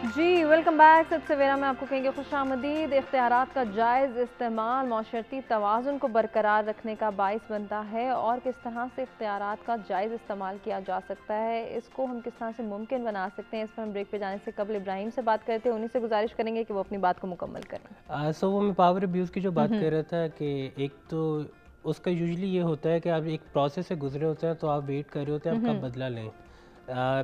जी welcome back. सवेरा में आपको कहेंगे खुशामदीद। इख्तियारात का जायज़ इस्तेमाल माशरती तवाज़ुन को बरकरार रखने का बाइस बनता है और किस तरह से इख्तियारात का जायज़ इस्तेमाल किया जा सकता है, इसको हम किस तरह से मुमकिन बना सकते हैं। इस पर हम ब्रेक पे जाने से कबल इब्राहिम से बात करते हैं, उन्हीं से गुजारिश करेंगे कि वो अपनी बात को मुकम्मल करें। सो वो मैं पावर अब्यूज़ की जो बात कर रहा था कि एक तो उसका यूजुअली ये होता है कि आप एक प्रोसेस से गुजरे होते हैं तो आप वेट कर रहे होते हैं आप कब बदला लें।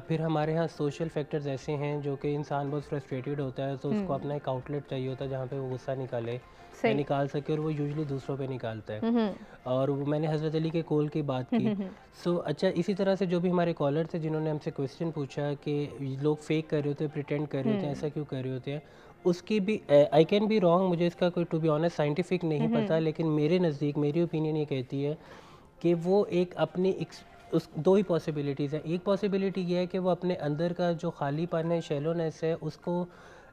फिर हमारे यहाँ सोशल फैक्टर्स ऐसे हैं जो कि इंसान बहुत फ्रस्ट्रेटेड होता है तो उसको अपना एक आउटलेट चाहिए होता है जहाँ पे वो गुस्सा निकाले या निकाल सके, और वो यूजुअली दूसरों पे निकालता है। और वो मैंने हज़रत अली के कौल की बात की। सो अच्छा, इसी तरह से जो भी हमारे कॉलर थे जिन्होंने हमसे क्वेश्चन पूछा कि लोग फेक कर रहे होते हैं, प्रिटेंड कर रहे होते हैं, ऐसा क्यों कर रहे होते हैं, उसकी भी आई कैन बी रॉन्ग, मुझे इसका कोई टू बी ऑनेस्ट साइंटिफिक नहीं पता, लेकिन मेरे नज़दीक मेरी ओपिनियन ये कहती है कि वो एक अपनी उस दो ही पॉसिबिलिटीज़ है। एक पॉसिबिलिटी ये है कि वो अपने अंदर का जो खालीपन है, शैलोनेस है, उसको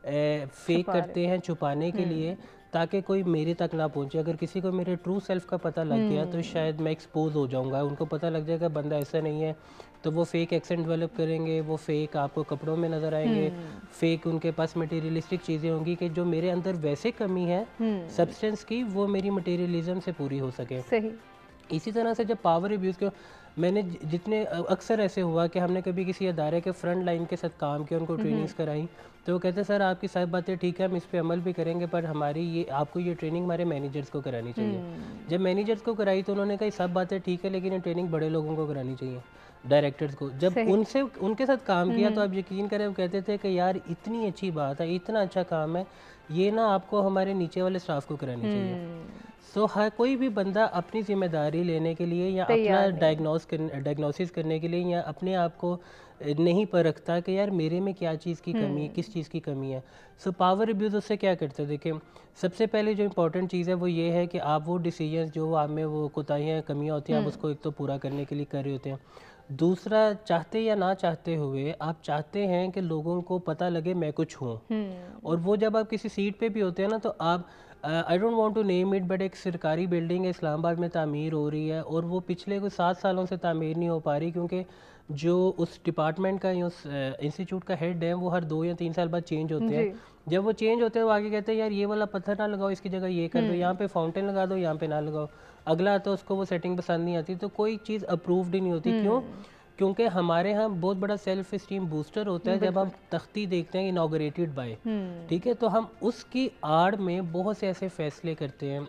फेक करते हैं छुपाने के लिए ताकि कोई मेरे तक ना पहुंचे। अगर किसी को मेरे ट्रू सेल्फ का पता लग गया तो शायद मैं एक्सपोज हो जाऊंगा, उनको पता लग जाएगा बंदा ऐसा नहीं है, तो वो फेक एक्सेंट डेवलप करेंगे, वो फेक आपको कपड़ों में नज़र आएंगे, फेक उनके पास मटेरियलिस्टिक चीज़ें होंगी कि जो मेरे अंदर वैसे कमी है सब्सटेंस की, वो मेरी मटेरियलिज्म से पूरी हो सके। सही। इसी तरह से जब पावर अब्यूज़ को मैंने जितने अक्सर ऐसे हुआ कि हमने कभी किसी अदारे के फ्रंट लाइन के साथ काम किया, उनको ट्रेनिंग्स कराई, तो वो कहते हैं सर आपकी सब बातें ठीक है, हम इस पे अमल भी करेंगे, पर हमारी ये आपको ये ट्रेनिंग हमारे मैनेजर्स को करानी चाहिए। जब मैनेजर्स को कराई तो उन्होंने कहा सब बातें ठीक है लेकिन ये ट्रेनिंग बड़े लोगों को करानी चाहिए, डायरेक्टर्स को। जब उनसे उनके साथ काम किया तो आप यकीन करें, वो कहते थे कि यार इतनी अच्छी बात है, इतना अच्छा काम है, ये ना आपको हमारे नीचे वाले स्टाफ को करानी चाहिए। सो हर कोई भी बंदा अपनी जिम्मेदारी लेने के लिए या अपना डायग्नोसिस करने के लिए या अपने आप को नहीं परखता कि यार मेरे में क्या चीज़ की कमी है, किस चीज़ की कमी है। सो पावर अब्यूज़ उससे क्या करते हैं, देखिए सबसे पहले जो इंपॉर्टेंट चीज़ है वो ये है कि आप वो डिसीजंस जो आप में वो कोताहियाँ कमियाँ होती हैं आप उसको एक तो पूरा करने के लिए कर रहे होते हैं। दूसरा, चाहते या ना चाहते हुए आप चाहते हैं कि लोगों को पता लगे मैं कुछ हूँ। और वो जब आप किसी सीट पे भी होते हैं ना तो आप I don't want to name it, but एक सरकारी बिल्डिंग है इस्लामाबाद में, तामीर हो रही है और वो पिछले कुछ 7 सालों से तामीर नहीं हो पा रही क्योंकि जो उस डिपार्टमेंट का या उस इंस्टीट्यूट का हेड है वो हर 2 या 3 साल बाद चेंज होते हैं। जब वो चेंज होते हैं वो आगे कहते हैं यार ये वाला पत्थर ना लगाओ, इसकी जगह ये कर दो, यहाँ पे फाउंटेन लगा दो, यहाँ पे ना लगाओ। अगला आता है उसको वो सेटिंग पसंद नहीं आती, तो कोई चीज़ अप्रूव्ड ही नहीं होती। क्यों? क्योंकि हमारे यहाँ बहुत बड़ा सेल्फ इस्टीम बूस्टर होता है जब हम तख्ती देखते हैं इनॉग्रेटेड बाय, ठीक है, तो हम उसकी आड़ में बहुत से ऐसे फैसले करते हैं।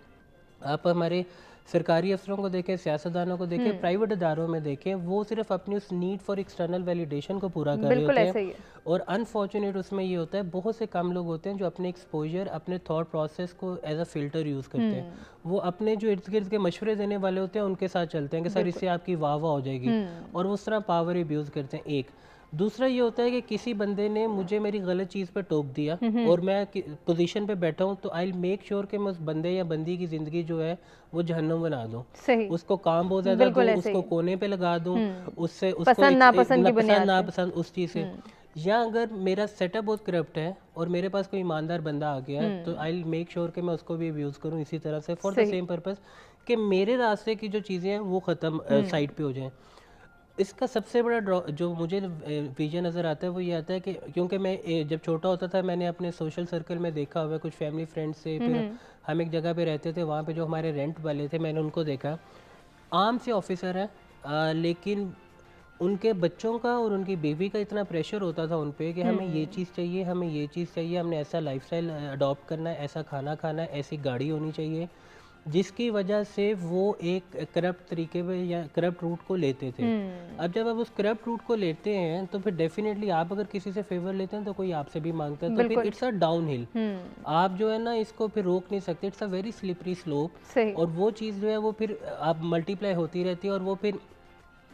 आप हमारे सरकारी अफसरों को देखें, सियासतदानों को देखें, प्राइवेट इदारों में देखें, वो सिर्फ अपनी उस नीड फॉर एक्सटर्नल वैलिडेशन को पूरा कर रहे होते हैं। और अनफॉर्चुनेट उसमें ये होता है बहुत से कम लोग होते हैं जो अपने एक्सपोजर, अपने थॉट प्रोसेस को एज अ फिल्टर यूज़ करते हैं। वो अपने जो इर्द गिर्द के मशवरे देने वाले होते हैं उनके साथ चलते हैं कि सर इससे आपकी वाह वाह हो जाएगी, और वो उस तरह पावर अब्यूज़ करते हैं। एक दूसरा ये होता है कि किसी बंदे ने मुझे मेरी गलत चीज़ पर टोक दिया और मैं पोजीशन पे बैठा हूँ, तो आई मेक श्योर कि मैं उस बंदे या बंदी की ज़िंदगी जो है वो जहन्नुम बना दूँ, उसको काम बहुत ज़्यादा दूँ, उसको कोने पे लगा दूँ, उससे उसको पसंद नापसंद उस चीज़ से। या अगर मेरा सेटअप बहुत करप्ट है और मेरे पास कोई ईमानदार बंदा आ गया तो आई मेक श्योर कि मैं उसको भी अब्यूज़ करूँ इसी तरह से, फॉर द सेम पर्पज़ कि मेरे रास्ते की जो चीज़ें हैं वो ख़त्म साइड पे हो जाएं। इसका सबसे बड़ा जो मुझे विजन नज़र आता है वो ये आता है कि क्योंकि मैं जब छोटा होता था मैंने अपने सोशल सर्कल में देखा हुआ है, कुछ फैमिली फ्रेंड्स से, फिर हम एक जगह पे रहते थे, वहाँ पे जो हमारे रेंट वाले थे मैंने उनको देखा, आम से ऑफिसर हैं, लेकिन उनके बच्चों का और उनकी बीवी का इतना प्रेशर होता था उन पे कि हमें ये चीज़ चाहिए, हमें ये चीज़ चाहिए, हमने ऐसा लाइफस्टाइल अडॉप्ट करना है, ऐसा खाना खाना है, ऐसी गाड़ी होनी चाहिए, जिसकी वजह से वो एक करप्ट तरीके पे या करप्ट रूट को लेते थे। अब जब आप उस करप्ट रूट को लेते हैं तो फिर डेफिनेटली आप अगर किसी से फेवर लेते हैं तो कोई आपसे भी मांगता है, तो फिर इट्स अ डाउन हिल। आप जो है ना इसको फिर रोक नहीं सकते, it's a very slippery slope, और वो चीज़ जो है वो फिर आप मल्टीप्लाई होती रहती है। और वो फिर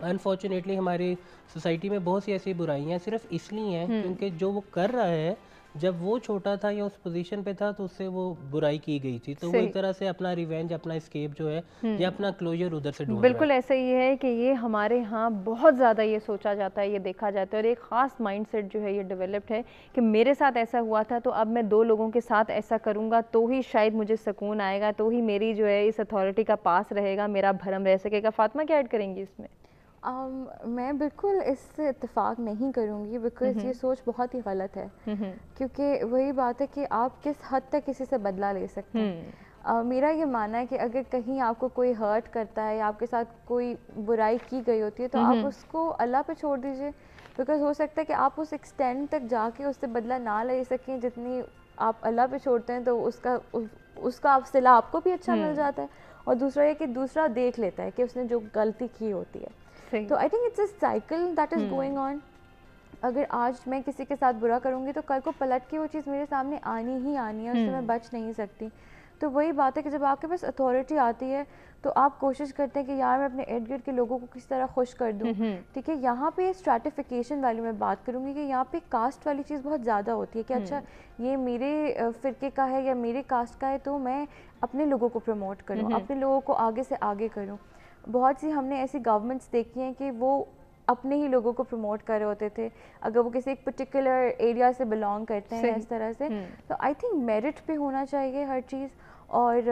अनफॉर्चुनेटली हमारी सोसाइटी में बहुत सी ऐसी बुराइयां सिर्फ इसलिए हैं क्योंकि जो वो कर रहा है जब वो छोटा था या उस पोजीशन पे था तो उससे वो बुराई की गई थी, तो वो एक तरह से अपना रिवेंज, अपना एस्केप जो है या अपना क्लोजर उधर से ढूंढ रहा है। बिल्कुल ऐसा ही है कि ये हमारे यहाँ बहुत ज़्यादा ये सोचा जाता है, ये देखा जाता है, और एक ख़ास माइंडसेट जो है ये डेवलप्ड है कि मेरे साथ ऐसा हुआ था तो अब मैं 2 लोगों के साथ ऐसा करूँगा तो ही शायद मुझे सुकून आएगा, तो ही मेरी जो है इस अथॉरिटी का पास रहेगा, मेरा भरम रह सकेगा। फातिमा क्या ऐड करेंगी इसमें? मैं बिल्कुल इससे इत्तेफाक नहीं करूँगी, बिकॉज़ ये सोच बहुत ही गलत है। क्योंकि वही बात है कि आप किस हद तक किसी से बदला ले सकते हैं। मेरा ये मानना है कि अगर कहीं आपको कोई हर्ट करता है या आपके साथ कोई बुराई की गई होती है तो आप उसको अल्लाह पे छोड़ दीजिए, बिकॉज़ हो सकता है कि आप उस एक्सटेंड तक जाके उससे बदला ना ले सकें जितनी आप अल्लाह पे छोड़ते हैं, तो उसका सिला आपको भी अच्छा मिल जाता है, और दूसरा ये कि दूसरा देख लेता है कि उसने जो गलती की होती है। तो I think it's a cycle that is going on. अगर आज मैं किसी के साथ बुरा करूँगी तो कल को पलट के वो चीज़ मेरे सामने आनी ही आनी है, उससे मैं बच नहीं सकती। तो वही बात है कि जब आपके पास अथॉरिटी आती है तो आप कोशिश करते हैं कि यार मैं अपने इर्द गिर्द के लोगों को किस तरह खुश कर दूँ। ठीक है, यहाँ पे स्ट्रैटिफिकेशन वाली मैं बात करूँगी कि यहाँ पे कास्ट वाली चीज़ बहुत ज़्यादा होती है कि अच्छा ये मेरे फ़िरके का है या मेरे कास्ट का है तो मैं अपने लोगों को प्रमोट करूँ, अपने लोगों को आगे से आगे करूँ। बहुत सी हमने ऐसी गवर्नमेंट्स देखी हैं कि वो अपने ही लोगों को प्रमोट कर रहे होते थे, अगर वो किसी एक पर्टिकुलर एरिया से बिलोंग करते हैं इस तरह से। तो आई थिंक मेरिट पे होना चाहिए हर चीज़। और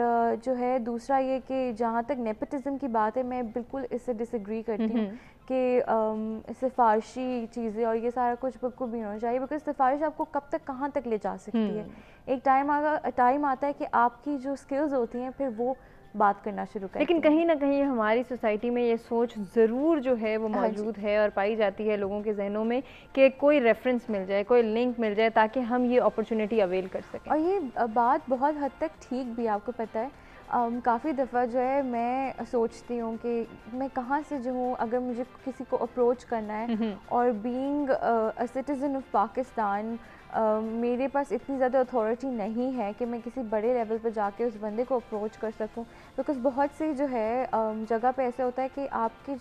जो है दूसरा ये कि जहाँ तक नेपोटिज्म की बात है, मैं बिल्कुल इससे डिसएग्री करती हूँ कि सिफारशी चीज़ें और ये सारा कुछ बिल्कुल भी होना चाहिए, बिकॉज सिफारिश आपको कब तक कहाँ तक ले जा सकती है। एक टाइम आता है कि आपकी जो स्किल्स होती हैं फिर वो बात करना शुरू करते हैं। लेकिन कहीं ना कहीं हमारी सोसाइटी में ये सोच ज़रूर जो है वो मौजूद है और पाई जाती है लोगों के जहनों में कि कोई रेफरेंस मिल जाए, कोई लिंक मिल जाए ताकि हम ये अपॉर्चुनिटी अवेल कर सकें। और ये बात बहुत हद तक ठीक भी, आपको पता है काफ़ी दफ़ा जो है मैं सोचती हूँ कि मैं कहाँ से जो हूँ, अगर मुझे किसी को अप्रोच करना है और being a citizen of Pakistan मेरे पास इतनी ज़्यादा अथॉरिटी नहीं है कि मैं किसी बड़े लेवल पर जाके उस बंदे को अप्रोच कर सकूं, बिकॉज़ बहुत सी जो है जगह पे ऐसा होता है कि आपके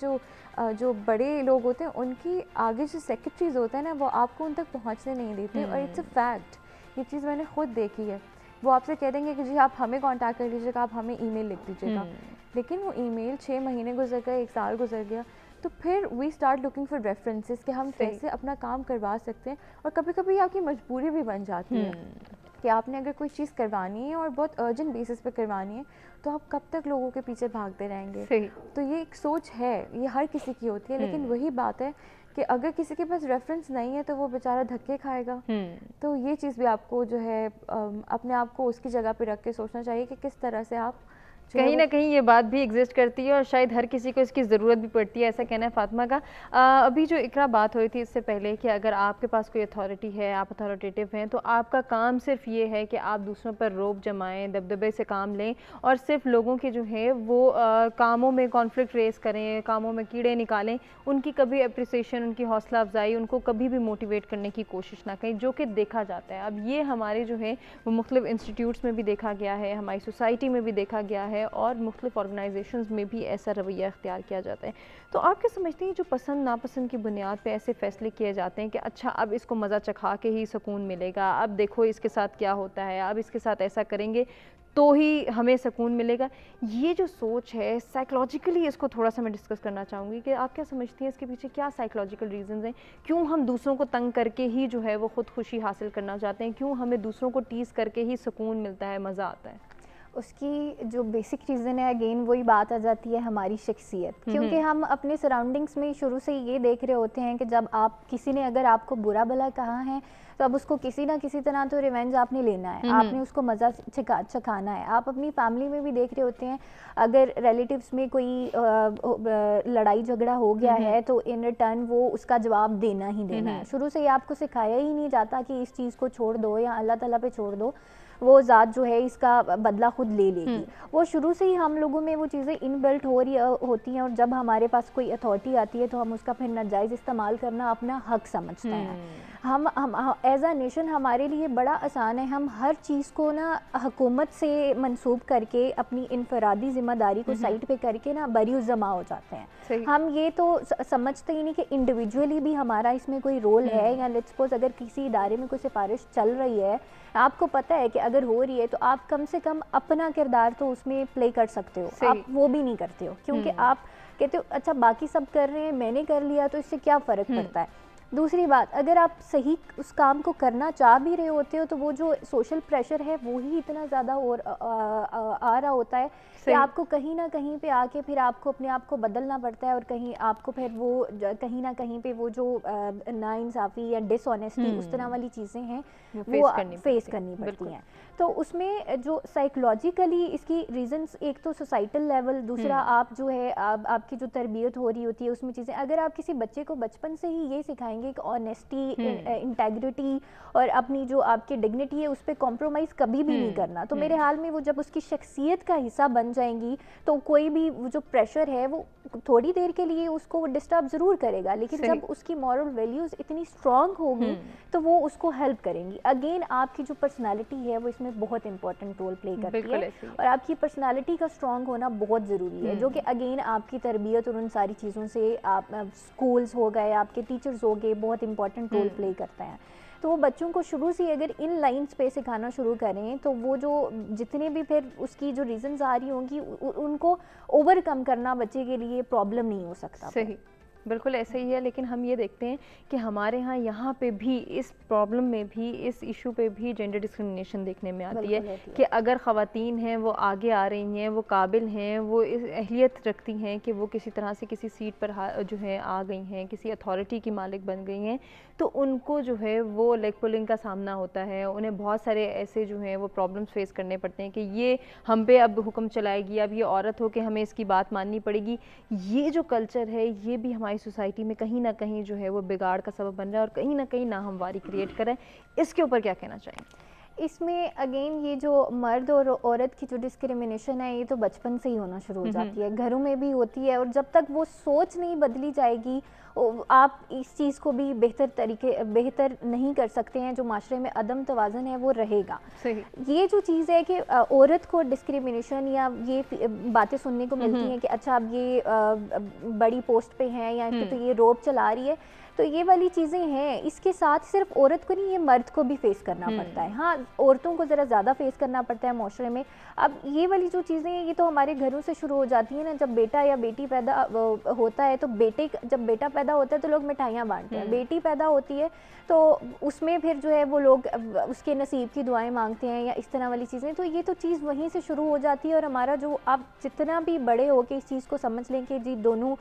जो बड़े लोग होते हैं उनकी आगे जो सेक्रेटरीज होते हैं ना, वो आपको उन तक पहुंचने नहीं देते। और इट्स अ फैक्ट, ये चीज़ मैंने खुद देखी है। वो आपसे कह देंगे कि जी आप हमें कांटेक्ट कर लीजिएगा, आप हमें ईमेल लिख दीजिएगा, लेकिन वो ईमेल 6 महीने गुजर गए, 1 साल गुजर गया, तो फिर we start looking for references कि हम कैसे अपना काम करवा सकते हैं। और कभी कभी आपकी मजबूरी भी बन जाती है कि आपने अगर कोई चीज़ करवानी है और बहुत अर्जेंट बेसिस पे करवानी है, तो आप कब तक लोगों के पीछे भागते रहेंगे। तो ये एक सोच है, ये हर किसी की होती है, लेकिन वही बात है कि अगर किसी के पास रेफरेंस नहीं है तो वो बेचारा धक्के खाएगा। तो ये चीज़ भी आपको जो है अपने आप को उसकी जगह पे रख के सोचना चाहिए कि किस तरह से आप कहीं ना कहीं ये बात भी एग्जिस्ट करती है और शायद हर किसी को इसकी ज़रूरत भी पड़ती है, ऐसा कहना है फातिमा का। अभी जो इकरा बात हो रही थी इससे पहले कि अगर आपके पास कोई अथॉरिटी है, आप अथॉरिटेटिव हैं, तो आपका काम सिर्फ ये है कि आप दूसरों पर रौब जमाएं, दबदबे से काम लें और सिर्फ लोगों के जो है वो कामों में कॉन्फ्लिक्ट रेस करें, कामों में कीड़े निकालें, उनकी कभी अप्रिसिएशन, उनकी हौसला अफजाई, उनको कभी भी मोटिवेट करने की कोशिश ना करें, जो कि देखा जाता है। अब ये हमारे जो है वो मुख्तलिफ इंस्टीट्यूट्स में भी देखा गया है, हमारी सोसाइटी में भी देखा गया है और मुख्तलिफ ऑर्गेनाइजेशंस में भी ऐसा रवैया इख्तियार किया जाता है। तो आप क्या समझते हैं जो पसंद नापसंद की बुनियाद पे ऐसे फैसले किए जाते हैं कि अच्छा अब इसको मज़ा चखा के ही सुकून मिलेगा, अब देखो इसके साथ क्या होता है, अब इसके साथ ऐसा करेंगे तो ही हमें सुकून मिलेगा, ये जो सोच है साइकोलॉजिकली, इसको थोड़ा सा मैं डिस्कस करना चाहूँगी कि आप क्या समझती हैं इसके पीछे क्या साइकोलॉजिकल रीजंस हैं? क्यों हम दूसरों को तंग करके ही जो है वो खुद खुशी हासिल करना चाहते हैं? क्यों हमें दूसरों को टीज़ करके ही सुकून मिलता है, मज़ा आता है? उसकी जो बेसिक रीज़न है, अगेन वही बात आ जाती है हमारी शख्सियत, क्योंकि हम अपने सराउंडिंग्स में शुरू से ये देख रहे होते हैं कि जब आप किसी ने अगर आपको बुरा भला कहा है तो अब उसको किसी ना किसी तरह तो रिवेंज आपने लेना है, आपने उसको मज़ा चखाना है। आप अपनी फैमिली में भी देख रहे होते हैं, अगर रिलेटिव्स में कोई लड़ाई झगड़ा हो गया है तो इन रिटर्न वो उसका जवाब देना ही देना है। शुरू से ही आपको सिखाया ही नहीं जाता कि इस चीज़ को छोड़ दो या अल्लाह ताला पे छोड़ दो, वो ज़ात जो है इसका बदला खुद ले लेगी। वो शुरू से ही हम लोगों में वो चीज़ें इनबिल्ट हो रही होती हैं, और जब हमारे पास कोई अथॉरिटी आती है तो हम उसका फिर नाजायज़ इस्तेमाल करना अपना हक समझते हैं। हम एज अ नेशन हमारे लिए बड़ा आसान है, हम हर चीज़ को ना हुकूमत से मंसूब करके अपनी इनफरादी ज़िम्मेदारी को साइड पे करके ना बरीउज़ जमा हो जाते हैं। हम ये तो समझते ही नहीं कि इंडिविजुअली भी हमारा इसमें कोई रोल है, या लेट्स सपोज अगर किसी इदारे में कोई सिफारिश चल रही है, आपको पता है कि अगर हो रही है तो आप कम से कम अपना किरदार तो उसमें प्ले कर सकते हो, आप वो भी नहीं करते हो, क्योंकि आप कहते हो अच्छा बाकी सब कर रहे हैं, मैंने कर लिया तो इससे क्या फ़र्क पड़ता है। दूसरी बात, अगर आप सही उस काम को करना चाह भी रहे होते हो तो वो जो सोशल प्रेशर है वो ही इतना ज़्यादा और आ रहा होता है कि आपको कहीं ना कहीं पे आके फिर आपको अपने आप को बदलना पड़ता है, और कहीं आपको फिर वो कहीं ना कहीं पे वो जो नाइंसाफ़ी या डिसऑनेस्टी उस तरह वाली चीज़ें हैं वो फेस करनी पड़ती हैं। तो उसमें जो साइकोलॉजिकली इसकी रीजंस, एक तो सोसाइटल लेवल, दूसरा आप जो है आपकी जो तरबियत हो रही होती है उसमें चीज़ें, अगर आप किसी बच्चे को बचपन से ही ये सिखाएंगे कि ऑनेस्टी, इंटेग्रिटी और अपनी जो आपकी डिग्निटी है उस पर कॉम्प्रोमाइज़ कभी भी नहीं करना, तो मेरे हाल में वो जब उसकी शख्सियत का हिस्सा बन जाएंगी तो कोई भी वो जो प्रेशर है वो थोड़ी देर के लिए उसको डिस्टर्ब ज़रूर करेगा, लेकिन जब उसकी मॉरल वैल्यूज़ इतनी स्ट्रॉन्ग होगी तो वो उसको हेल्प करेंगी। अगेन आपकी जो पर्सनालिटी है वो इसमें बहुत इंपॉर्टेंट रोल प्ले करती है, और आपकी पर्सनालिटी का स्ट्रॉन्ग होना बहुत ज़रूरी है, जो कि अगेन आपकी तरबियत और उन सारी चीज़ों से आप स्कूल्स हो गए, आपके टीचर्स हो गए, बहुत इंपॉर्टेंट रोल प्ले करते हैं। तो वो बच्चों को शुरू से अगर इन लाइंस पे सिखाना शुरू करें तो वो जो जितने भी फिर उसकी जो रीजंस आ रही होंगी उनको ओवरकम करना बच्चे के लिए प्रॉब्लम नहीं हो सकता। सही, बिल्कुल ऐसे ही है। लेकिन हम ये देखते हैं कि हमारे यहाँ पे भी इस प्रॉब्लम में भी, इस इशू पे भी जेंडर डिस्क्रिमिनेशन देखने में आती है कि अगर ख़वातीन हैं वो आगे आ रही हैं, वो काबिल हैं, वो इस अहलियत रखती हैं कि वो किसी तरह से किसी सीट पर जो है आ गई हैं, किसी अथॉरिटी की मालिक बन गई हैं, तो उनको जो है वो लेग पुलिंग का सामना होता है। उन्हें बहुत सारे ऐसे जो हैं वो प्रॉब्लम्स फेस करने पड़ते हैं कि ये हम पे अब हुक्म चलाएगी, अब ये औरत हो कि हमें इसकी बात माननी पड़ेगी। ये जो कल्चर है ये भी हमारी सोसाइटी में कहीं ना कहीं जो है वो बिगाड़ का सबब बन रहा है और कहीं ना कहीं नाहमवारी क्रिएट कर रहा है। इसके ऊपर क्या कहना चाहेंगे? इसमें अगेन ये जो मर्द और औरत की जो डिस्क्रिमिनेशन है ये तो बचपन से ही होना शुरू हो जाती है, घरों में भी होती है, और जब तक वो सोच नहीं बदली जाएगी आप इस चीज़ को भी बेहतर नहीं कर सकते हैं। जो माशरे में अदम तवाज़न है वो रहेगा। सही। ये जो चीज़ है कि औरत को डिस्क्रिमिनेशन या ये बातें सुनने को मिलती हैं कि अच्छा अब ये बड़ी पोस्ट पे हैं या तो ये रोब चला रही है, तो ये वाली चीज़ें हैं। इसके साथ सिर्फ औरत को नहीं, ये मर्द को भी फेस करना पड़ता है। हाँ, औरतों को ज़रा ज़्यादा फेस करना पड़ता है माशरे में। अब ये वाली जो चीज़ें हैं ये तो हमारे घरों से शुरू हो जाती हैं ना। जब बेटा या बेटी पैदा होता है तो जब बेटा पैदा होता है तो लोग मिठाइयाँ बांटते हैं, बेटी पैदा होती है तो उसमें फिर जो है वो लोग उसके नसीब की दुआएं मांगते हैं या इस तरह वाली चीज़ें। तो ये तो चीज़ वहीं से शुरू हो जाती है। और हमारा जो, आप जितना भी बड़े हो के इस चीज़ को समझ लें कि जी दोनों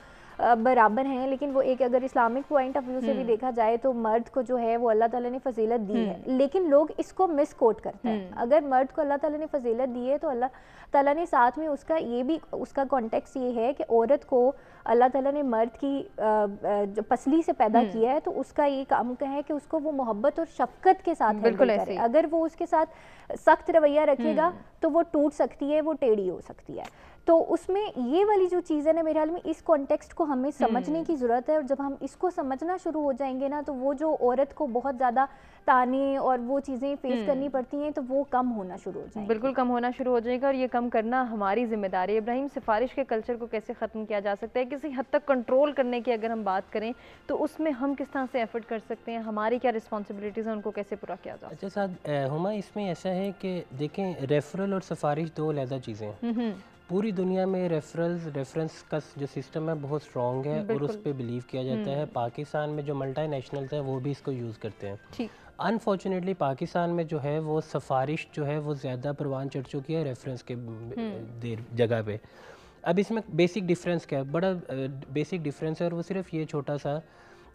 बराबर हैं, लेकिन वो एक अगर इस्लामिक पॉइंट ऑफ व्यू से भी देखा जाए तो मर्द को जो है वो अल्लाह ताला ने फजीलत दी है, लेकिन लोग इसको मिस कोट करते हैं। अगर मर्द को अल्लाह ताला ने फजीलत दी है तो अल्लाह ताला ने साथ में उसका कॉन्टेक्स्ट ये है कि औरत को अल्लाह ताला ने मर्द की जो पसली से पैदा किया है तो उसका ये काम है कि उसको वो मोहब्बत और शफकत के साथ हैंडल करे। अगर वो उसके साथ सख्त रवैया रखेगा तो वो टूट सकती है, वो टेढ़ी हो सकती है। तो उसमें ये वाली जो चीज़ है ना, मेरे ख्याल में इस कॉन्टेक्स्ट को हमें समझने की ज़रूरत है। और जब हम इसको समझना शुरू हो जाएंगे ना तो वो जो औरत को बहुत ज़्यादा ताने और वो चीज़ें फेस करनी पड़ती हैं तो वो कम होना शुरू हो जाएंगे। बिल्कुल कम होना शुरू हो जाएगा और ये कम करना हमारी जिम्मेदारी है। इब्राहिम, सिफारिश के कल्चर को कैसे ख़त्म किया जा सकता है? किसी हद तक कंट्रोल करने की अगर हम बात करें तो उसमें हम किस तरह से एफर्ट कर सकते हैं? हमारी क्या रिस्पॉन्सिबिलिटीज़ हैं, उनको कैसे पूरा किया जा सकता है? अच्छा साथ हुमा, इसमें ऐसा है कि देखें, रेफरल और सिफारिश दो अलग चीज़ें हैं। पूरी दुनिया में रेफरेंस का जो सिस्टम है बहुत स्ट्रॉन्ग है और उस पर बिलीव किया जाता है। पाकिस्तान में जो मल्टी नेशनल्स है वो भी इसको यूज़ करते हैं। अनफॉर्चुनेटली पाकिस्तान में जो है वो सिफारिश जो है वो ज़्यादा परवान चढ़ चुकी है रेफरेंस के जगह पे। अब इसमें बेसिक डिफरेंस क्या है? बड़ा बेसिक डिफरेंस है और वो सिर्फ ये छोटा सा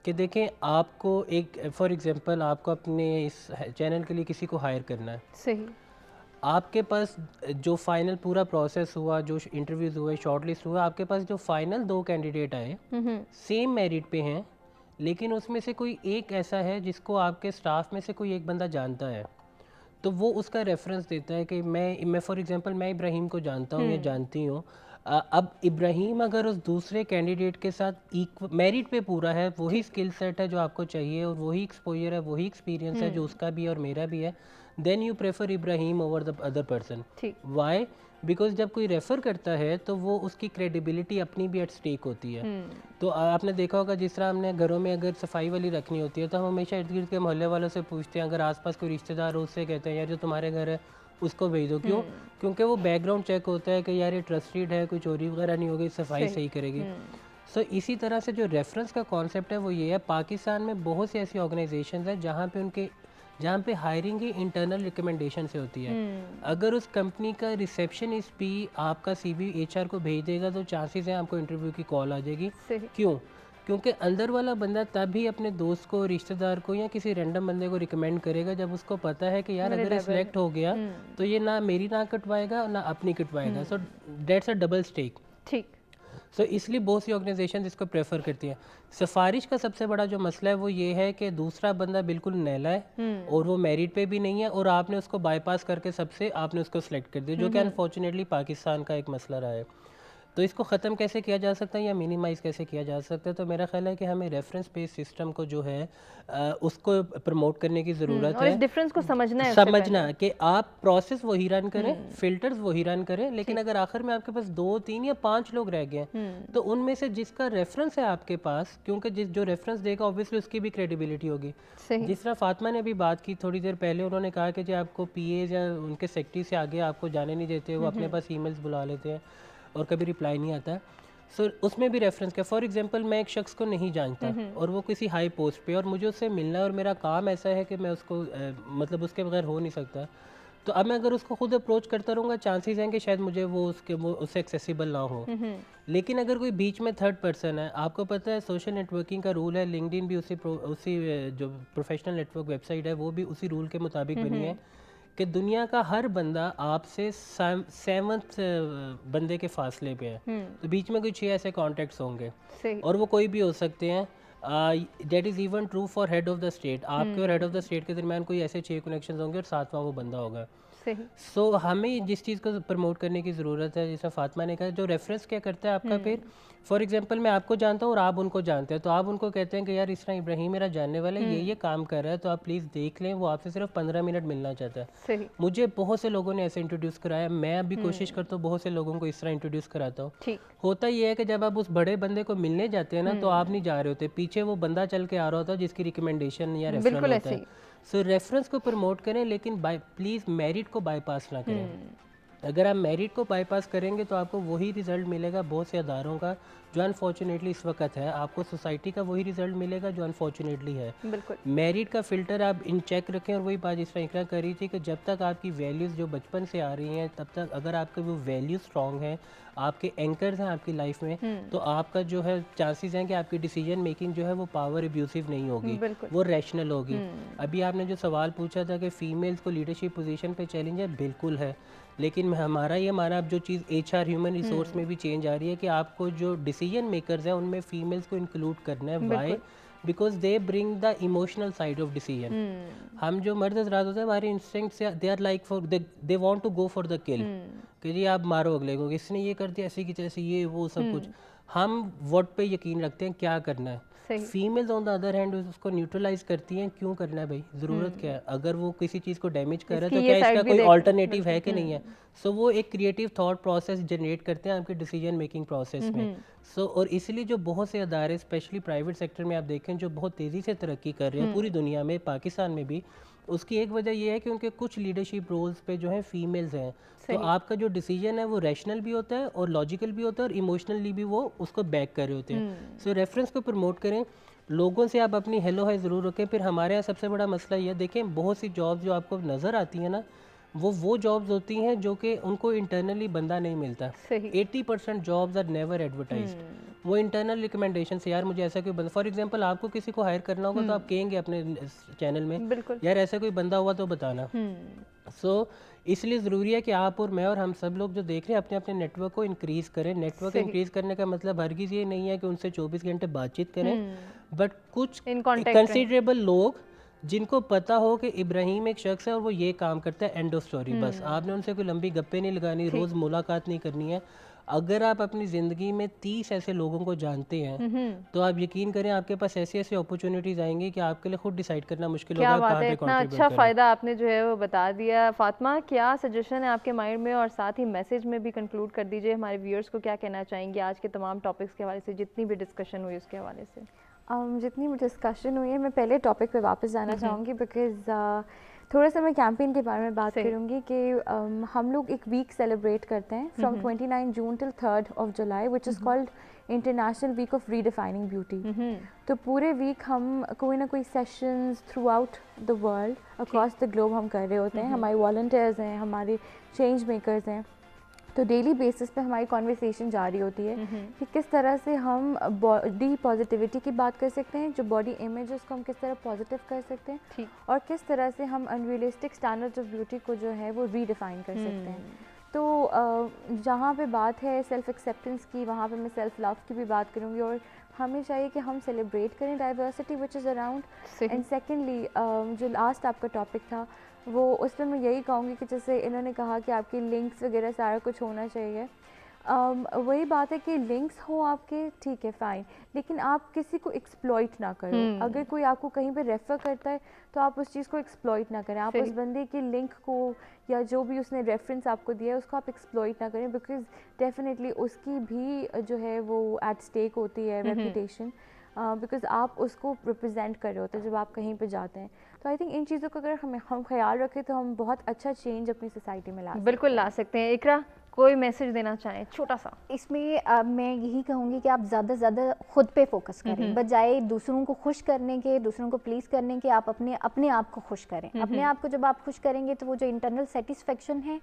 कि देखें, आपको एक फॉर एग्जांपल आपको अपने इस चैनल के लिए किसी को हायर करना है। सही। आपके पास जो फाइनल पूरा प्रोसेस हुआ, जो इंटरव्यूज़ हुए, शॉर्टलिस्ट हुआ, आपके पास जो फाइनल 2 कैंडिडेट आए सेम मेरिट पे हैं, लेकिन उसमें से कोई एक ऐसा है जिसको आपके स्टाफ में से कोई एक बंदा जानता है, तो वो उसका रेफरेंस देता है कि मैं फॉर एग्जांपल मैं इब्राहिम को जानता हूँ या जानती हूँ। अब इब्राहिम अगर उस दूसरे कैंडिडेट के साथ मेरिट पे पूरा है, वही स्किल सेट है जो आपको चाहिए और वही एक्सपोजर है, वही एक्सपीरियंस है जो उसका भी और मेरा भी है, then you prefer Ibrahim over the other person. Why? Because जब कोई रेफ़र करता है तो वो उसकी क्रेडिबिलिटी अपनी भी एट स्टेक होती है। तो आपने देखा होगा जिस तरह हमने घरों में अगर सफाई वाली रखनी होती है तो हम हमेशा इर्द गिर्द के मोहल्ले वालों से पूछते हैं, अगर आसपास कोई रिश्तेदार हो उससे कहते हैं यार जो तुम्हारे घर है उसको भेज दो। क्यों? क्योंकि वो बैकग्राउंड चेक होता है कि यार ये ट्रस्टेड है, कोई चोरी वगैरह नहीं होगी, सफाई सही करेगी। सो इसी तरह से जो रेफरेंस का कॉन्सेप्ट है वो ये है, पाकिस्तान में बहुत सी ऐसी ऑर्गेनाइजेशन हैं जहाँ पे हायरिंग ही इंटरनल रिकमेंडेशन से होती है। अगर उस कंपनी का रिसेप्शनिस्ट भी आपका CV HR को भेज देगा तो चांसेस हैं आपको इंटरव्यू की कॉल आ जाएगी। क्यों? क्योंकि अंदर वाला बंदा तभी अपने दोस्त को, रिश्तेदार को या किसी रैंडम बंदे को रिकमेंड करेगा जब उसको पता है कि यार अगर ये सिलेक्ट हो गया तो ये ना मेरी नाक कटवाएगा ना अपनी कटवाएगा। So that's a double stake. ठीक। सो इसलिए बहुत सी ऑर्गेनाइजेशन इसको प्रेफर करती हैं। सिफारिश का सबसे बड़ा जो मसला है वो ये है कि दूसरा बंदा बिल्कुल नैला है और वो मेरिट पे भी नहीं है और आपने उसको बाईपास करके सबसे आपने उसको सेलेक्ट कर दिया, जो कि अनफॉर्चुनेटली पाकिस्तान का एक मसला रहा है। तो इसको ख़त्म कैसे किया जा सकता है या मिनिमाइज़ कैसे किया जा सकता है? तो मेरा ख्याल है कि हमें रेफरेंस बेस्ड सिस्टम को जो है उसको प्रमोट करने की ज़रूरत है। इस डिफरेंस को समझना कि आप प्रोसेस वही रन करें, फिल्टर्स वही रन करें, लेकिन अगर आखिर में आपके पास 2, 3 या 5 लोग रह गए तो उनमें से जिसका रेफरेंस है आपके पास, क्योंकि जो रेफरेंस देगा ऑब्वियसली उसकी भी क्रेडिबिलिटी होगी। जिस तरह फातिमा ने अभी बात की थोड़ी देर पहले, उन्होंने कहा कि जो आपको PAs या उनके सेक्रेटरी से आगे आपको जाने नहीं देते, वो अपने पास ईमेल्स बुला लेते हैं और कभी रिप्लाई नहीं आता। सो उसमें भी रेफरेंस क्या, फॉर एग्जांपल मैं एक शख्स को नहीं जानता और वो किसी हाई पोस्ट पे और मुझे उससे मिलना है और मेरा काम ऐसा है कि मैं उसको मतलब उसके बगैर हो नहीं सकता, तो अब मैं अगर उसको खुद अप्रोच करता रहूँगा चांसेस हैं कि शायद मुझे वो उससे एक्सेसिबल ना हो। लेकिन अगर कोई बीच में थर्ड पर्सन है, आपको पता है सोशल नेटवर्किंग का रूल है, लिंक्डइन भी उसी जो प्रोफेशनल नेटवर्क वेबसाइट है वो भी उसी रूल के मुताबिक बनी है कि दुनिया का हर बंदा आपसे 7th बंदे के फासले पे है। तो बीच में कुछ 6 ऐसे कॉन्टेक्ट्स होंगे और वो कोई भी हो सकते हैं। That is even true for head of the state. आपके और हेड ऑफ द स्टेट के दरमियान कोई ऐसे 6 कनेक्शंस होंगे और 7वां वो बंदा होगा। सो हमें जिस चीज़ को प्रमोट करने की ज़रूरत है, जैसा फातिमा ने कहा, जो रेफरेंस क्या करता है आपका, फिर फॉर एग्जांपल मैं आपको जानता हूँ और आप उनको जानते हैं, तो आप उनको कहते हैं कि यार इस तरह इब्राहिम मेरा जानने वाला है, ये काम कर रहा है, तो आप प्लीज़ देख लें, वो आपसे सिर्फ 15 मिनट मिलना चाहता है। मुझे बहुत से लोगों ने ऐसे इंट्रोड्यूस कराया, मैं अभी कोशिश करता हूँ बहुत से लोगों को इस तरह इंट्रोड्यूस कराता हूँ। होता ये है कि जब आप उस बड़े बंदे को मिलने जाते हैं ना, तो आप नहीं जा रहे होते, पीछे वो बंदा चल के आ रहा होता है जिसकी रिकमेंडेशन या रेफरल होता है। सो रेफरेंस को प्रमोट करें, लेकिन प्लीज़ मेरिट को बाईपास ना करें। अगर आप मेरिट को बाईपास करेंगे तो आपको वही रिज़ल्ट मिलेगा बहुत से अदारों का जो अनफॉर्चुनेटली इस वक्त है, आपको सोसाइटी का वही रिज़ल्ट मिलेगा जो अनफॉर्चुनेटली है। मेरिट का फ़िल्टर आप इन चेक रखें। और वही बात जिस तरह इकरा कर रही थी कि जब तक आपकी वैल्यूज़ जो बचपन से आ रही हैं, तब तक अगर आपके वो वैल्यू स्ट्रॉन्ग है, आपके एंकर्स हैं आपकी लाइफ में, तो आपका जो है चांसेस हैं कि आपकी डिसीजन मेकिंग जो है वो पावर एब्यूसिव नहीं होगी, वो रैशनल होगी। अभी आपने जो सवाल पूछा था कि फ़ीमेल्स को लीडरशिप पोजीशन पे चैलेंज है, बिल्कुल है, लेकिन हमारा अब जो चीज़ HR ह्यूमन रिसोर्स में भी चेंज आ रही है कि आपको जो डिसीजन मेकर्स हैं उनमें फीमेल्स को इंक्लूड करना है। Why? Because they bring the emotional side of decision. हम जो मर्द हजरात होते हैं, हमारे instincts they are like for they want to go for the kill, कि जी आप मारो अगले को, इसने ये कर दिया, ऐसी की तैसी, ये वो सब कुछ। हम वर्ड पे यकीन रखते हैं क्या करना है। Females on the other hand उसको न्यूट्रलाइज करती हैं, क्यों करना है भाई, ज़रूरत क्या है, अगर वो किसी चीज़ को डैमेज कर रहा है तो क्या इसका कोई ऑल्टरनेटिव है कि नहीं है। सो वो एक क्रिएटिव थॉट प्रोसेस जनरेट करते हैं आपके डिसीजन मेकिंग प्रोसेस में। सो और इसलिए जो बहुत से अदारे स्पेशली प्राइवेट सेक्टर में आप देखें जो बहुत तेज़ी से तरक्की कर रहे हैं पूरी दुनिया में, पाकिस्तान में भी, उसकी एक वजह यह है कि उनके कुछ लीडरशिप रोल्स पे जो है फीमेल्स हैं, तो आपका जो डिसीजन है वो रैशनल भी होता है और लॉजिकल भी होता है और इमोशनली भी वो उसको बैक कर रहे होते हैं। सो रेफरेंस को प्रमोट करें, लोगों से आप अपनी हेलो हाय ज़रूर रखें। फिर हमारे यहाँ सबसे बड़ा मसला ये देखें, बहुत सी जॉब्स जो आपको नज़र आती हैं ना, वो जॉब्स होती हैं जो कि उनको इंटरनली बंदा नहीं मिलता। 80% जॉब्स आर नेवर एडवर्टाइज्ड। वो इंटरनल रिकमेंडेशन से, यार मुझे ऐसा कोई बंदा, फॉर एग्जांपल आपको किसी को हायर करना होगा तो आप कहेंगे अपने चैनल में, यार ऐसा कोई बंदा हुआ तो बताना। सो इसलिए ज़रूरी है कि आप और मैं और हम सब लोग जो देख रहे हैं अपने अपने नेटवर्क को इंक्रीज़ करें। नेटवर्क इंक्रीज़ करने का मतलब हरगिज़ ये नहीं है कि उनसे 24 घंटे बातचीत करें, बट कुछ कंसिडरेबल लोग जिनको पता हो कि इब्राहिम एक शख्स है और वो ये काम करता है, एंड ऑफ स्टोरी। बस आपने उनसे कोई लंबी गप्पे नहीं लगानी, रोज़ मुलाकात नहीं करनी है। अगर आप अपनी ज़िंदगी में 30 ऐसे लोगों को जानते हैं तो आप यकीन करें आपके पास ऐसी ऐसी अपॉर्चुनिटीज़ आएंगी कि आपके लिए खुद डिसाइड करना मुश्किल होगा कहाँ पे इतना अच्छा फ़ायदा आपने जो है वो बता दिया। फातिमा, क्या सजेशन है आपके माइंड में, और साथ ही मैसेज में भी कंक्लूड कर दीजिए, हमारे व्यूअर्स को क्या कहना चाहेंगे आज के तमाम टॉपिक्स के हवाले से, जितनी भी डिस्कशन हुई उसके हवाले से? जितनी भी डिस्कशन हुई है, मैं पहले टॉपिक पे वापस जाना चाहूँगी बिकॉज़ थोड़ा सा मैं कैंपेन के बारे में बात करूँगी कि हम लोग एक वीक सेलिब्रेट करते हैं from 29 June till 3rd of July, which is called international week of redefining beauty. तो पूरे वीक हम कोई ना कोई sessions throughout the world across the globe हम कर रहे होते हैं। हमारे वॉलंटियर्स हैं, हमारे चेंज मेकर्स हैं, तो डेली बेसिस पे हमारी कॉन्वर्सेशन जारी होती है कि किस तरह से हम बॉडी पॉजिटिविटी की बात कर सकते हैं, जो बॉडी इमेज है उसको हम किस तरह पॉजिटिव कर सकते हैं, और किस तरह से हम अनरियलिस्टिक स्टैंडर्ड्स ऑफ ब्यूटी को जो है वो रीडिफाइन कर सकते हैं। तो जहाँ पे बात है सेल्फ एक्सेप्टेंस की, वहाँ पे मैं सेल्फ लव की भी बात करूँगी, और हमें चाहिए कि हम सेलिब्रेट करें diversity which is around. And secondly जो लास्ट आपका टॉपिक था वो उस पर मैं यही कहूँगी कि जैसे इन्होंने कहा कि आपकी लिंक्स वगैरह सारा कुछ होना चाहिए, वही बात है कि लिंक्स हो आपके, ठीक है फ़ाइन, लेकिन आप किसी को एक्सप्लॉइट ना करो। अगर कोई आपको कहीं पे रेफ़र करता है तो आप उस चीज़ को एक्सप्लॉइट ना करें, आप उस बंदे की लिंक को या जो भी उसने रेफरेंस आपको दिया है उसको आप एक्सप्लॉइट ना करें, बिकॉज डेफिनेटली उसकी भी जो है वो एट स्टेक होती है रेपुटेशन, बिकॉज आप उसको रिप्रेजेंट कर रहे होते हैं जब आप कहीं पे जाते हैं। तो आई थिंक इन चीज़ों का अगर हम ख्याल रखें तो हम बहुत अच्छा चेंज अपनी सोसाइटी में बिल्कुल ला सकते हैं। इकरा, कोई मैसेज देना चाहें छोटा सा? इसमें मैं यही कहूँगी कि आप ज़्यादा से ज़्यादा खुद पे फोकस करें, बजाय दूसरों को खुश करने के, दूसरों को प्लीज़ करने के। आप अपने आप को खुश करें। अपने आप को जब आप खुश करेंगे तो वो जो इंटरनल सेटिस्फेक्शन है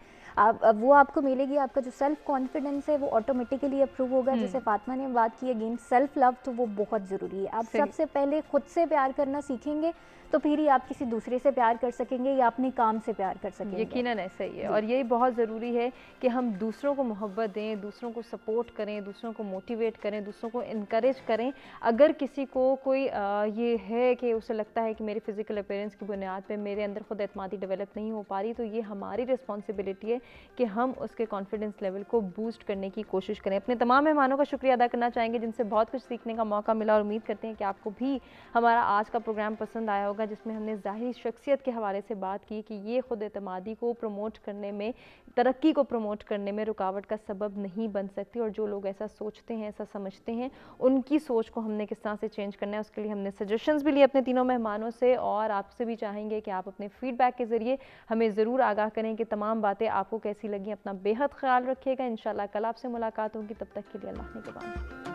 वो आपको मिलेगी। आपका जो सेल्फ कॉन्फिडेंस है वो ऑटोमेटिकली अप्रूव होगा। जैसे फातिमा ने बात की अगेन सेल्फ लव, तो वो बहुत ज़रूरी है। आप सबसे पहले खुद से प्यार करना सीखेंगे तो फिर ही आप किसी दूसरे से प्यार कर सकेंगे या अपने काम से प्यार कर सकेंगे। यकीनन ऐसा ही है, और यही बहुत ज़रूरी है कि हम दूसरों को मोहब्बत दें, दूसरों को सपोर्ट करें, दूसरों को मोटिवेट करें, दूसरों को इनकरेज करें। अगर किसी को कोई ये है कि उसे लगता है कि मेरे फिज़िकल अपीयरेंस की बुनियाद पे मेरे अंदर खुद एतमादी डेवलप नहीं हो पा रही, तो ये हमारी रिस्पॉन्सिबिलिटी है कि हम उसके कॉन्फिडेंस लेवल को बूस्ट करने की कोशिश करें। अपने तमाम मेहमानों का शुक्रिया अदा करना चाहेंगे जिनसे बहुत कुछ सीखने का मौका मिला, और उम्मीद करते हैं कि आपको भी हमारा आज का प्रोग्राम पसंद आया होगा, जिसमें हमने ज़ाहिरी शख्सियत के हवाले से बात की कि ये खुद एतमादी को प्रमोट करने में, तरक्की को प्रमोट करने में रुकावट का सबब नहीं बन सकती, और जो लोग ऐसा सोचते हैं, ऐसा समझते हैं, उनकी सोच को हमने किस तरह से चेंज करना है, उसके लिए हमने सजेशंस भी लिए अपने तीनों मेहमानों से, और आपसे भी चाहेंगे कि आप अपने फीडबैक के ज़रिए हमें ज़रूर आगाह करें कि तमाम बातें आपको कैसी लगी। अपना बेहद ख्याल रखिएगा। इंशाल्लाह कल आपसे मुलाकात होगी, तब तक के लिए अल्लाह ने के बाद।